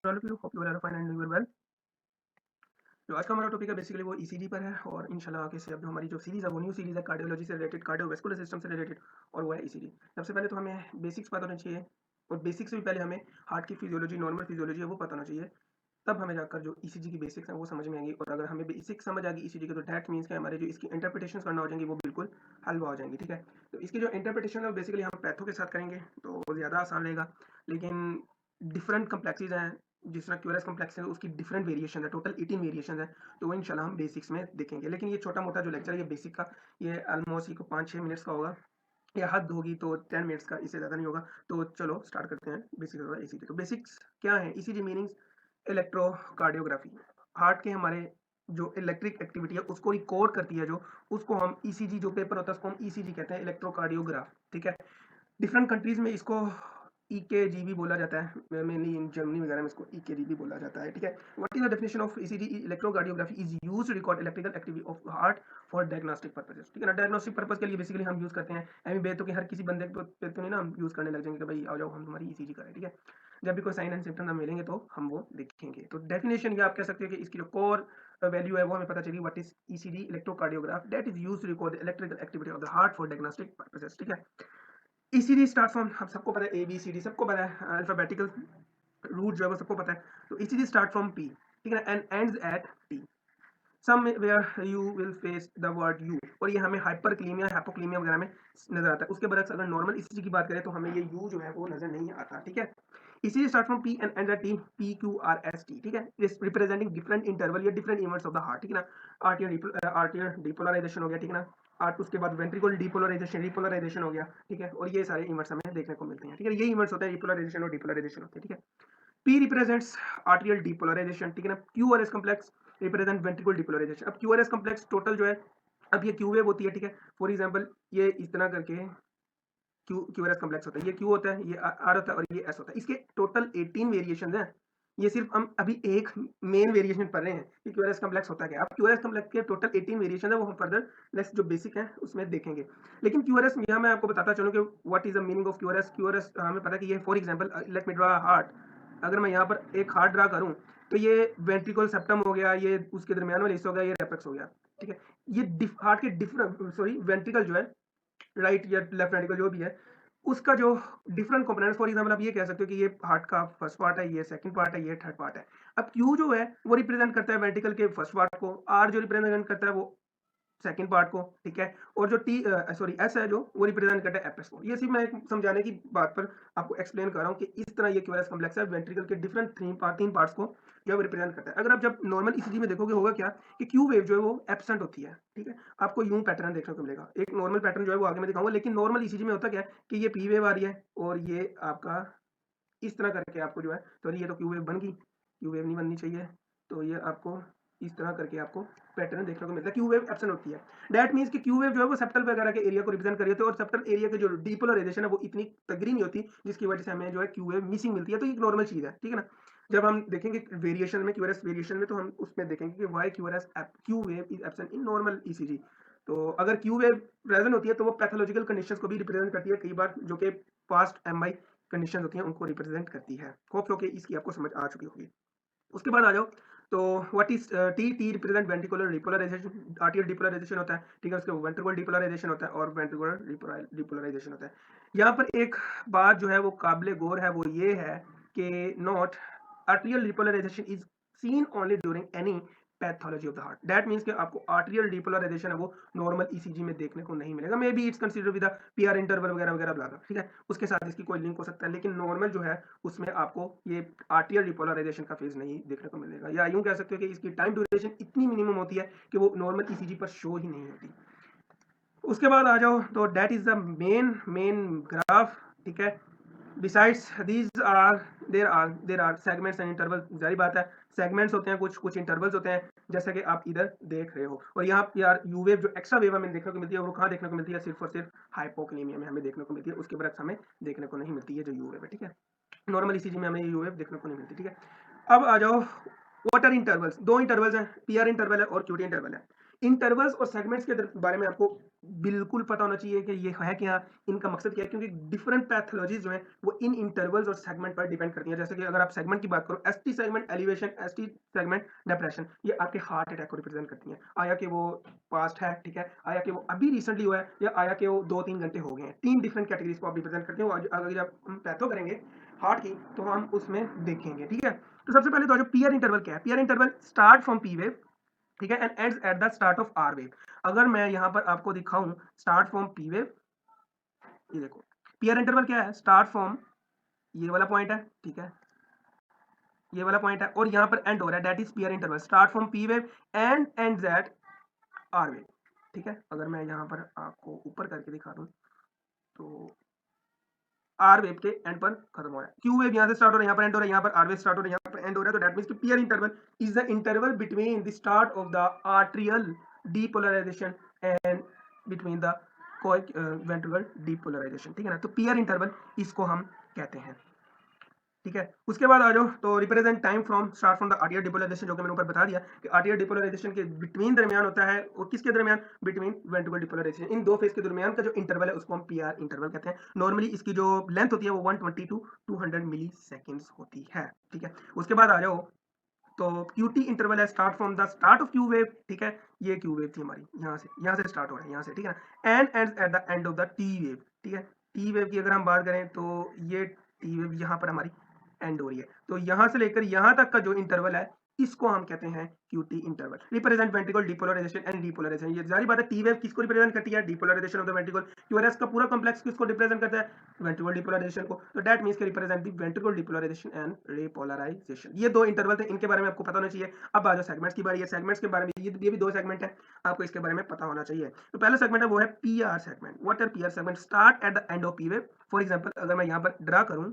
all of you. Hope you all are fine and doing well. तो आज का हमारा टॉपिक है बेसिकली वो ईसीजी पर है और इंशाल्लाह आगे से अब हमारी जो सीरीज है वो न्यू सीरीज है कार्डियोलॉजी से रिलेटेड, कार्डियोवैस्कुलर सिस्टम से रिलेटेड, और वो है ईसीजी। सबसे पहले तो हमें बेसिक्स पता होना चाहिए और बेसिक्स से भी पहले हमें हार्ट की फिजियोलॉजी, नॉर्मल फिजियोलॉजी है वो पता होना चाहिए। तब हमें जाकर जो ईसीजी की बेसिक्स हैं वो समझ में आएंगी, और अगर हमें बेसिक्स समझ आ गई ईसीजी के तो दैट मीन्स कि हमारे जो इसकी इंटरप्रिटेशन करना हो जाएंगी वो बिल्कुल हलवा हो जाएंगी। ठीक है, तो इसकी जो इंटरप्रिटेशन है बेसिकली हम पैथो के साथ करेंगे तो ज़्यादा आसान रहेगा। लेकिन डिफरेंट कम्प्लेक्सीज हैं, जिस तरह क्यूरस कम्प्लेक्स है उसकी डिफरेंट वेरिएशन है, टोटल 18 वेरिएशन है, तो वो इंशाल्लाह हम बेसिक्स में देखेंगे। लेकिन ये छोटा मोटा जो लेक्चर है ये बेसिक का, ये ऑलमोस्ट ही को 5-6 मिनट्स का होगा, या हद होगी तो 10 मिनट्स का, इससे ज़्यादा नहीं होगा। तो चलो स्टार्ट करते हैं बेसिक्स वाला ईसीजी। तो बेसिक्स क्या है? ECG meanings electrocardiography. हार्ट के हमारे जो इलेक्ट्रिक एक्टिविटी है उसको रिकॉर्ड करती है, जो उसको हम ईसीजी जो पेपर होता है उसको हम ईसीजी कहते हैं, इलेक्ट्रोकार्डियोग्राफ। ठीक है, डिफरेंट कंट्रीज में इसको ईकेजी भी बोला जाता है, मेनली इन जर्मनी वगैरह में इसको ईकेजी भी बोला जाता है। ठीक है, what is the definition of ECG? Electrocardiography is used to record electrical activity of heart for diagnostic purposes. ठीक है ना, डायग्नोस्टिक पर्पस के लिए बेसिकली हम यूज करते हैं। एमी बेतो के हर किसी बंदे पे तो नहीं ना हम यूज करने लग जाएंगे कि भाई आओ जाओ हम तुम्हारी ईसीजी करें। ठीक है, जब भी कोई साइन एंड सिम्टम हम मिलेंगे तो हम वो देखेंगे। तो डेफिनेशन ये आप कह सकते हो कि इसकी जो कोर वैल्यू है वो हमें पता चली। What is ECG? Electrocardiograph that is used to record the electrical activity of the heart for diagnostic purposes. ठीक है, ईसीजी स्टार्ट फ्रॉम, हम सबको पता है ए बी सी डी सबको पता है, अल्फाबेटिकल रूट जो है वो सबको पता है। तो ईसीजी स्टार्ट फ्रॉम पी, ठीक है ना, and ends at T. Somewhere you will face the word you, और ये हमें हाइपरक्लीमिया, हाइपोक्लीमिया वगैरह में नजर आता है। उसके बरक्स अगर नॉर्मल ईसीजी की बात करें तो हमें ये यू जो है वो नजर नहीं आता। ठीक है, ECG start from P and and at T, P Q R S T. ठीक है, रिप्रेजेंटिंग डिफरेंट इंटरवल या different events of the heart. ठीक है ना, आर्टियर डिपोलराइजेशन हो गया। ठीक है ना, आर्ट उसके बाद वेंट्रिकल डिपोलराइजेशन, रिपोलराइजेशन हो गया। ठीक है, और ये सारे इवेंट्स हमें देखने को मिलते हैं। ठीक है, ये इवेंट्स होते हैं, रिपोलराइजेशन और डिपोलराइजेशन होते हैं। ठीक है, P represents arterial depolarization। ठीक है ना, QRS complex represent ventricular depolarization। अब QRS complex टोटल जो है, अब ये Q वेव होती है। ठीक है, फॉर एग्जांपल ये इस तरह करके क्यूआरएस कम्प्लेक्स होता है, ये क्यू होता है, ये आर होता है और ये एस होता है। इसके टोटल 18 वेरिएशन हैं। ये सिर्फ हम अभी एक मेन वेरिएशन पढ़ रहे हैं कि क्यूआरएस कम्प्लेक्स होता है क्या। अब क्यूआरएस कम्प्लेक्स के टोटल 18 वेरिएशन है, वो हम फर्दर नेक्स्ट जो बेसिक है उसमें देखेंगे। लेकिन क्यूआरएस यहाँ मैं आपको बताता चलूँ कि what is the meaning of QRS. QRS हमें पता है कि ये, for example let me draw heart. अगर मैं यहाँ पर एक हार्ट ड्रा करूँ तो ये वेंट्रिकल सेप्टम हो गया, ये उसके दरमियान वाला हिस्सा हो गया, ये रेपेक्स हो गया। ठीक है, ये हार्ट के डिफरेंट, सॉरी वेंट्रिकल जो है, राइट या लेफ्ट वेंट्रिकल जो भी है, उसका जो डिफरेंट कंपोनेंट्स, फॉर एग्जांपल आप ये कह सकते हो कि ये हार्ट का फर्स्ट पार्ट है, ये सेकंड पार्ट है, ये थर्ड पार्ट है। अब क्यू जो है वो रिप्रेजेंट करता है वेंट्रिकल के फर्स्ट पार्ट को, आर जो रिप्रेजेंट करता है वो सेकंड पार्ट को। ठीक है, और जो टी सॉरी एस है जो वो रिप्रेजेंट करता है एपेक्स को। ये सिर्फ मैं एक समझाने की बात पर आपको एक्सप्लेन कर रहा हूँ कि इस तरह ये क्यूआरएस कम्प्लेक्स है, वेंट्रिकल के डिफरेंट तीन पार्ट्स को जो है रिप्रेजेंट करता है। अगर आप जब नॉर्मल ईसीजी में देखोगे होगा क्या कि क्यू वेव जो है वो एब्सेंट होती है। ठीक है, आपको यूं पैटर्न देखने को मिलेगा, एक नॉर्मल पैटर्न जो है वो आगे मैं दिखाऊंगा। लेकिन नॉर्मल ईसीजी में होता क्या है कि ये पी वेव आ रही है और ये आपका इस तरह करके आपको जो है, तो ये तो क्यू वेव बन गई, क्यू वेव नहीं बननी चाहिए। तो ये आपको इस तरह करके आपको पैटर्न देखने को मिलता है, क्यू वेव एब्सेंट होती है। दैट मींस कि क्यू वेव जो है वो सेप्टल वगैरह के एरिया को रिप्रेजेंट कर रही होती है, और सेप्टल एरिया के जो डिपोलराइजेशन है वो इतनी तगड़ी नहीं होती, जिसकी वजह से हमें जो है क्यू वेव मिसिंग मिलती है। तो ये एक नॉर्मल चीज है। ठीक है ना, जब हम देखेंगे वेरिएशन में, क्यूआरएस वेरिएशन में, तो हम उसमें देखेंगे कि why Q wave is absent in normal ECG. तो अगर क्यू वेव प्रेजेंट होती है तो वो पैथोलॉजिकल कंडीशंस को भी रिप्रेजेंट करती है कई बार, जो कि पास्ट एमआई कंडीशन होती हैं उनको रिप्रेजेंट करती है। होप सो कि इसकी आपको समझ आ चुकी होगी। उसके बाद आ जाओ, तो what is T? T represent ventricular depolarization, atrial depolarization होता है। ठीक है, उसके वेंट्रिकुलर डिपोलराइजेशन होता है और वेंट्रिकुलर डिपोलराइजेशन होता है। यहाँ पर एक बात जो है वो काबिले गौर है, वो ये है कि note atrial depolarization is seen only during any pathology of the heart. That means कि आपको आर्टियल डिपोलराइजेशन है वो नॉर्मल ईसीजी में देखने को नहीं मिलेगा। May be it's consider with PR interval वगैरह वगैरह ब्ला ब्ला। ठीक है, उसके साथ इसकी कोई लिंक हो सकता है, लेकिन नॉर्मल जो है उसमें आपको ये आर्टियल रिपोलराइजेशन का फेज नहीं देखने को मिलेगा, या यूं कह सकते हो कि इसकी टाइम ड्यूरेशन इतनी मिनिमम होती है कि वो नॉर्मल ईसीजी पर शो ही नहीं होती। उसके बाद आ जाओ, तो that is the main graph. ठीक है, besides these are there are segments and interval. जारी बात है, सेगमेंट्स होते हैं, कुछ इंटरवल्स होते हैं, जैसा कि आप इधर देख रहे हो। और यहाँ यार यू वेव जो एक्स्ट्रा वेव हमें देखने को मिलती है वो कहाँ देखने को मिलती है? सिर्फ और सिर्फ हाइपोक्लेमिया में हमें देखने को मिलती है, उसके बरक्स हमें देखने को नहीं मिलती है जो यू वेव है। ठीक है, नॉर्मल ईसीजी में हमें यू वेव देखने को नहीं मिलती। ठीक है, अब आ जाओ, व्हाट आर इंटरवल्स? दो इंटरवल्स हैं, पीआर इंटरवल है और क्यूटी इंटरवल है। इंटरवल्स और सेगमेंट्स के बारे में आपको बिल्कुल पता होना चाहिए कि ये है क्या, इनका मकसद क्या है, क्योंकि डिफरेंट पैथोलॉजीज जो है वो इन इंटरवल्स और सेगमेंट पर डिपेंड करती हैं। जैसे कि अगर आप सेगमेंट की बात करो, ST segment elevation, ST segment depression, ये आपके हार्ट अटैक को रिप्रेजेंट करती हैं। आया कि वो पास्ट है, ठीक है, आया कि वो अभी रिसेंटली हुआ है, या आया कि वो 2-3 घंटे हो गए हैं। 3 डिफरेंट कैटेगरीज को आप रिप्रेजेंट करते हो। अगर जब हम पैथो करेंगे हार्ट की तो हम उसमें देखेंगे, ठीक है। तो सबसे पहले तो जो पीयर इंटरवल क्या है, PR interval start from P wave, ठीक है, and ends at the start of R wave. अगर मैं यहां पर आपको दिखाऊं स्टार्ट फ्रॉम पी वेव, ये देखो पीयर इंटरवल क्या है, स्टार्ट फ्रॉम ये वाला पॉइंट है, ठीक है, ये वाला पॉइंट है, और यहां पर एंड हो रहा है, that is PR interval, start from P wave and ends at R wave, ठीक है। अगर मैं यहां पर आपको ऊपर करके दिखा दूं तो आर वेव के एंड पर खत्म हो रहा है, क्यू वेव यहां से स्टार्ट हो रहा है, यहां पर एंड हो रहा है, यहां पर आर वेव स्टार्ट हो रहा है, यहां पर एंड हो रहा है। तो दैट मींस कि PR interval is the interval between the start of the arterial depolarization and between the ventricle depolarization, ठीक है ना। तो पीयर इंटरवल इसको हम कहते हैं, ठीक है। उसके बाद आ जाओ तो represent time from start from the atrial depolarization, जो कि मैंने ऊपर बता दिया कि आर्टियल डिपोलराइजेशन के बिटवीन दरमियान होता है, और किसके दरमियान, बिटवीन वेंट्रिकल डिपोलराइजेशन। इन दो फेज के दरमियान का जो इंटरवल है उसको हम पीआर इंटरवल कहते हैं। नॉर्मली इसकी जो लेंथ होती है वो 120 टू 200 मिली सेकेंड्स होती है, ठीक है। उसके बाद आ जाओ तो QT इंटरवल है start from the start of Q wave, ठीक है, ये क्यू वेव थी हमारी, यहाँ से स्टार्ट हो रहा है, यहाँ से, ठीक है ना, and ends at the end of the T wave, ठीक है। टी वेव की अगर हम बात करें तो ये टी वेव यहाँ पर हमारी एंड हो रही है, तो यहाँ से लेकर यहाँ तक का जो इंटरवल है इसको हम कहते हैं QT interval. Represent ventricle depolarization and depolarization, ये जारी बात है, टी वेव किसको रिप्रेजेंट करती है, depolarisation of the ventricle. QRS का पूरा कॉम्प्लेक्स किसको रिप्रेजेंट करता है, वेंट्रिकल डिपोलराइजेशन को। तो दैट मींस के represent the ventricle depolarization and repolarization. ये दो इंटरवल थे, इनके बारे में आपको पता होना चाहिए। अब आ जाओ सेगमेंट्स की बारी है, सेगमेंट्स के बारे में ये भी दो सेगमेंट है, आपको इसके बारे में पता होना चाहिए। तो पहला सेगमेंट है वो है PR segment. What are PR segment, start at the end of P wave. For example अगर मैं यहाँ पर ड्रा करूं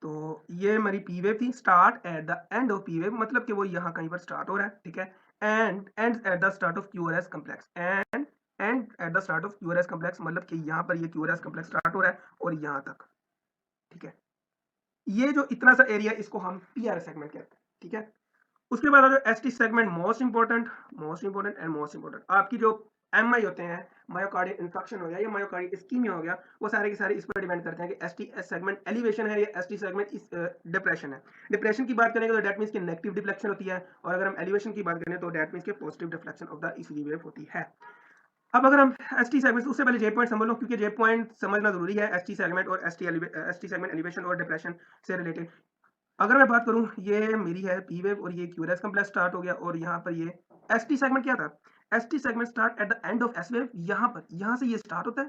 तो ये मेरी पी वेव थी, start at the end of P wave, मतलब कि वो यहाँ कहीं पर स्टार्ट हो रहा है, ठीक है, and and eight the start of QRS complex, and eight the start of QRS complex, मतलब कि यहाँ पर ये क्यूआरएस कॉम्प्लेक्स स्टार्ट हो रहा है और यहाँ तक, ठीक है। ये जो इतना सा एरिया इसको हम पीआर सेगमेंट कहते हैं, ठीक है। उसके बाद जो ST segment, most important and most important, आपकी जो एमआई होते हैं, मायोकार्डियल इन्फेक्शन हो गया या मायोकार्डियल इस्कीमिया हो गया, वो सारे के सारे इस पर डिपेंड करते हैं कि एसटी सेगमेंट एलिवेशन है या एसटी सेगमेंट इस डिप्रेशन है। डिप्रेशन की बात करेंगे तो दैट मींस कि नेगेटिव डिफ्लेक्शन होती है, और अगर हम एलिवेशन की बात करें तो दैट मींस कि positive deflection of the ECG wave होती है। अब अगर हम एसटी सेगमेंट, उससे पहले जे पॉइंट समझ लो, क्योंकि जे पॉइंट समझना जरूरी है एसटी सेगमेंट और एसटी सेगमेंट एलिवेशन और डिप्रेशन से रिलेटेड। अगर मैं बात करूं, ये मेरी है पी वेव और ये क्यूआरएस कॉम्प्लेक्स स्टार्ट हो गया, और यहाँ पर ये एसटी सेगमेंट क्या था, ST segment start at the end of S wave, यहाँ पर यहाँ से ये स्टार्ट होता है,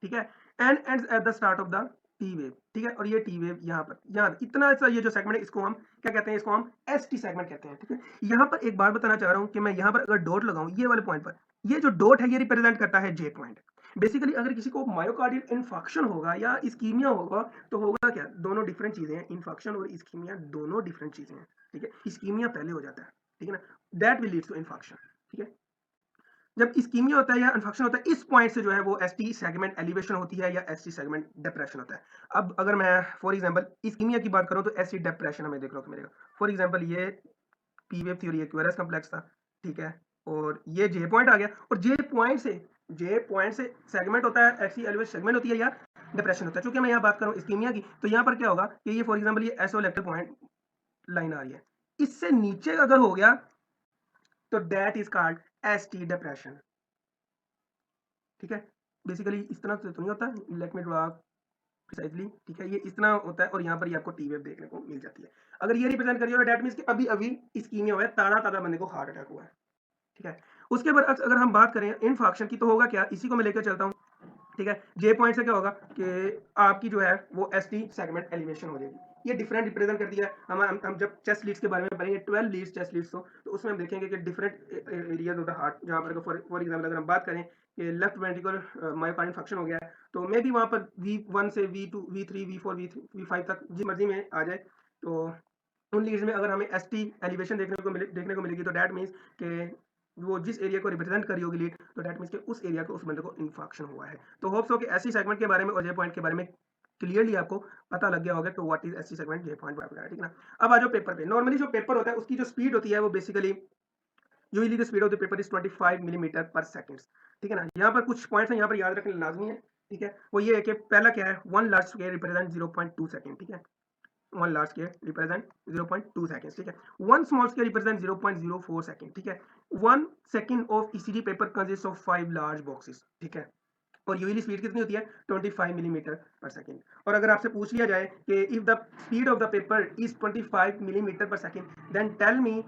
ठीक है, and ends at the start of the T wave, ठीक है, और ये टी वेव यहाँ पर, यहाँ इतना सा ये जो सेगमेंट है इसको हम क्या कहते हैं, इसको हम एसटी सेगमेंट कहते हैं, ठीक है। यहाँ पर एक बात बताना चाह रहा हूँ कि मैं यहाँ पर अगर डॉट लगाऊं ये वाले पॉइंट पर, ये जो डॉट है ये रिप्रेजेंट करता है जे पॉइंट। बेसिकली अगर किसी को मायोकार्डियल इन्फेक्शन होगा या इस्कीमिया होगा तो होगा क्या, दोनों डिफरेंट चीजें हैं, इन्फेक्शन और इस्कीमिया दोनों डिफरेंट चीजें हैं, ठीक है। इस्कीमिया पहले हो जाता है, ठीक है ना, that will lead to infection, ठीक है। जब इस्कीमिया होता है या इन्फेक्शन होता है, इस पॉइंट से जो है वो एसटी सेगमेंट एलिवेशन होती है या एसटी सेगमेंट डिप्रेशन होता है। अब अगर मैं फॉर एग्जांपल इस्कीमिया की बात करूं तो एसटी डिप्रेशन हमें देखने को मिलेगा। फॉर एग्जांपल ये पी वेव थी और ये क्यूआरएस कॉम्प्लेक्स था, ठीक है, और ये जे पॉइंट आ गया, और जे पॉइंट से सेगमेंट होता है, एसटी एलिवेशन सेगमेंट होती है या डिप्रेशन होता है। चूंकि मैं यहाँ बात करूँ इस्कीमिया की, तो यहाँ पर क्या होगा कि ये फॉर एग्जांपल ये एसोलेक्टर पॉइंट लाइन आ रही है, इससे नीचे अगर हो गया तो that is called ST depression, ठीक है। बेसिकली इस तरह से तो नहीं होता, लेट मी ड्रा प्रिसाइजली, ठीक है, ये इस तरह होता है और यहाँ पर ये आपको टी वेव देखने को मिल जाती है। अगर ये रिप्रेजेंट करिए तो दैट मींस कि अभी अभी इस्कीमिया हुआ है, ताजा ताजा बंदे को हार्ट अटैक हुआ है, ठीक है। उसके बाद अगर हम बात करें इन्फेक्शन की तो होगा क्या, इसी को मैं लेकर चलता हूँ, ठीक है। जे पॉइंट से क्या होगा कि आपकी जो है वो एसटी सेगमेंट एलिवेशन हो जाएगी, ये डिफरेंट रिप्रेजेंट कर दिया है। हम जब चेस्ट लीड्स के बारे में पढ़ेंगे 12 लीड्स चेस्ट लीड्स तो उसमें हम देखेंगे कि different areas of the heart, जहाँ पर फॉर एग्जांपल अगर हम बात करें कि लेफ्ट वेंट्रिकुलर मायोकार्डियल इन्फेक्शन हो गया है तो मे बी वहाँ पर V1 से V2 V3 V4 V5 तक जिस मर्जी में आ जाए, तो उन लीड्स में अगर हमें एसटी एलिवेशन देखने को मिलेगी तो दैट मीन्स कि वो जिस एरिया को रिप्रेजेंट करी होगी लीड, तो दैट मीन्स कि उस एरिया को उस बंदे को इन्फेक्शन हुआ है। तो होप्स हो कि एसटी सेगमेंट के बारे में और जे पॉइंट के बारे में क्लियरली आपको पता लग गया होगा तो what is ST segment, J point वगैरह, ठीक है ना। अब आ जाओ पेपर पे। नॉर्मली जो पेपर होता है उसकी जो स्पीड होती है वो basically usually the speed of the paper is 25 millimetre per second. ठीक है ना, यहाँ पर कुछ पॉइंट्स हैं, यहाँ पर याद रखना लाजमी है। ठीक है, वो ये है कि पहला क्या है, one large square represent 0.2 second. ठीक है, one large square represent 0.2 seconds. ठीक है, one small square represent 0.04 second. ठीक है, one second of ECD paper consist of 5 large boxes. ठीक है, और यूजुअली स्पीड कितनी होती है, 25 मिलीमीटर पर सेकंड। और अगर आपसे पूछ लिया जाए कि if the speed of the paper is 25 millimetre per second then tell me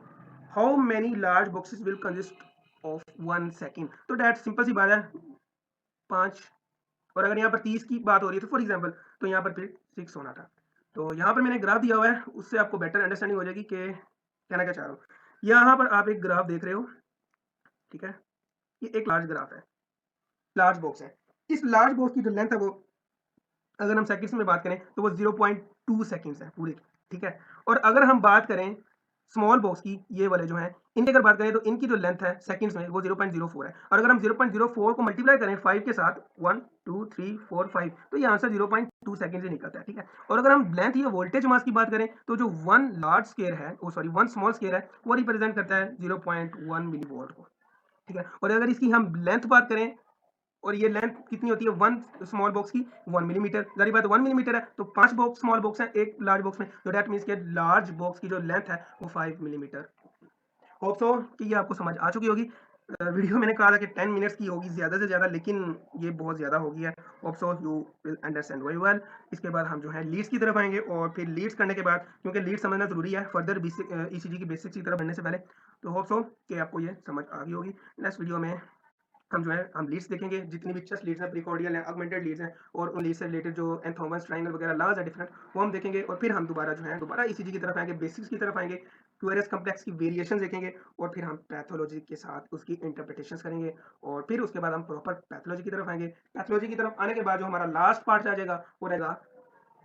how many large boxes will consist of one second. तो डेट सिंपल सी बात है, 5। और अगर यहाँ पर 30 की बात हो रही है तो फॉर एग्जाम्पल, तो यहाँ पर फिर 6 होना था। तो यहाँ पर मैंने ग्राफ दिया हुआ है, उससे आपको बेटर अंडरस्टैंडिंग हो जाएगी कि कहना क्या चाह रहा हूँ। यहाँ पर आप एक ग्राफ देख रहे हो। ठीक है, ये एक लार्ज ग्राफ है, लार्ज बॉक्स है। इस लार्ज बॉक्स की जो लेंथ है वो, अगर हम सेकंड्स में बात करें तो वो 0.2 सेकंड्स है पूरे। ठीक है, और अगर हम बात करें स्मॉल बॉक्स की, ये वाले जो हैं, इनकी अगर बात करें तो इनकी जो लेंथ है सेकंड्स में वो 0.04 है। और अगर हम 0.04 को मल्टीप्लाई करें 5 के साथ, 1 2 3 4 5, तो ये आंसर 0.2 सेकंड से निकलता है। ठीक है, और अगर हम लेंथ या वोल्टेज मास की बात करें तो जो वन लार्ज स्क्वायर है, ओ सॉरी वन स्मॉल स्क्वायर है, वो रिप्रेजेंट करता है 0.1 मिली वोल्ट को। ठीक है, और अगर इसकी हम लेंथ बात करें, और ये लेंथ कितनी होती है वन स्मॉल बॉक्स की, 1 मिलीमीटर। जारी बात 1 मिलीमीटर है तो 5 बॉक्स स्मॉल बॉक्स है एक लार्ज बॉक्स में, तो दैट मींस कि लार्ज बॉक्स की जो लेंथ है वो 5 मिलीमीटर। होप सो कि ये आपको समझ आ चुकी होगी। वीडियो मैंने कहा था कि 10 मिनट्स की होगी ज़्यादा से ज़्यादा, लेकिन ये बहुत ज़्यादा हो गया है। Hope so you will understand very well. इसके बाद हम जो है लीड्स की तरफ आएंगे, और फिर लीड्स करने के बाद, क्योंकि लीड्स समझना जरूरी है फर्दर ईसीजी की बेसिक्स की तरफ बढ़ने से पहले, तो होप सो कि आपको ये समझ आ गई होगी। नेक्स्ट वीडियो में हम जो है हम लीड्स देखेंगे, जितनी भी चेस्ट लीड्स हैं, प्रीकॉर्डियल हैं, ऑगमेंटेड लीड्स हैं, और उन लीड्स से रिलेटेड जो एंथोमस ट्रायंगल वगैरह लॉज है डिफरेंट, वो हम देखेंगे। और फिर हम दोबारा जो है दोबारा ईसीजी की तरफ आएंगे, बेसिक्स की तरफ आएंगे, क्यूआरएस कम्प्लेक्स की वेरिएशन देखेंगे, और फिर हम पैथोलॉजी के साथ उसकी इंटरप्रिटेशंस करेंगे। और फिर उसके बाद हम प्रॉपर पैथोलॉजी की तरफ आएंगे। पैथोलॉजी की तरफ आने के बाद जो हमारा लास्ट पार्ट आ जाएगा वो रहेगा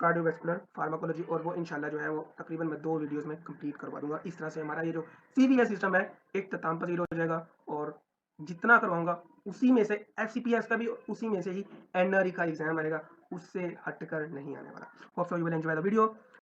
कार्डियोवैस्कुलर फार्माकोलॉजी, और वो इंशाल्लाह जो है वो तकरीबन मैं 2 वीडियोस में कंप्लीट करवा दूंगा। इस तरह से हमारा ये जो सीवीएस सिस्टम है एक तमाम पजीर हो जाएगा, और जितना करवाऊंगा उसी में से एफसीपीएस का भी उसी में से ही एनआरई का एग्जाम आएगा, उससे हटकर नहीं आने वाला। Hope so you will enjoy the video.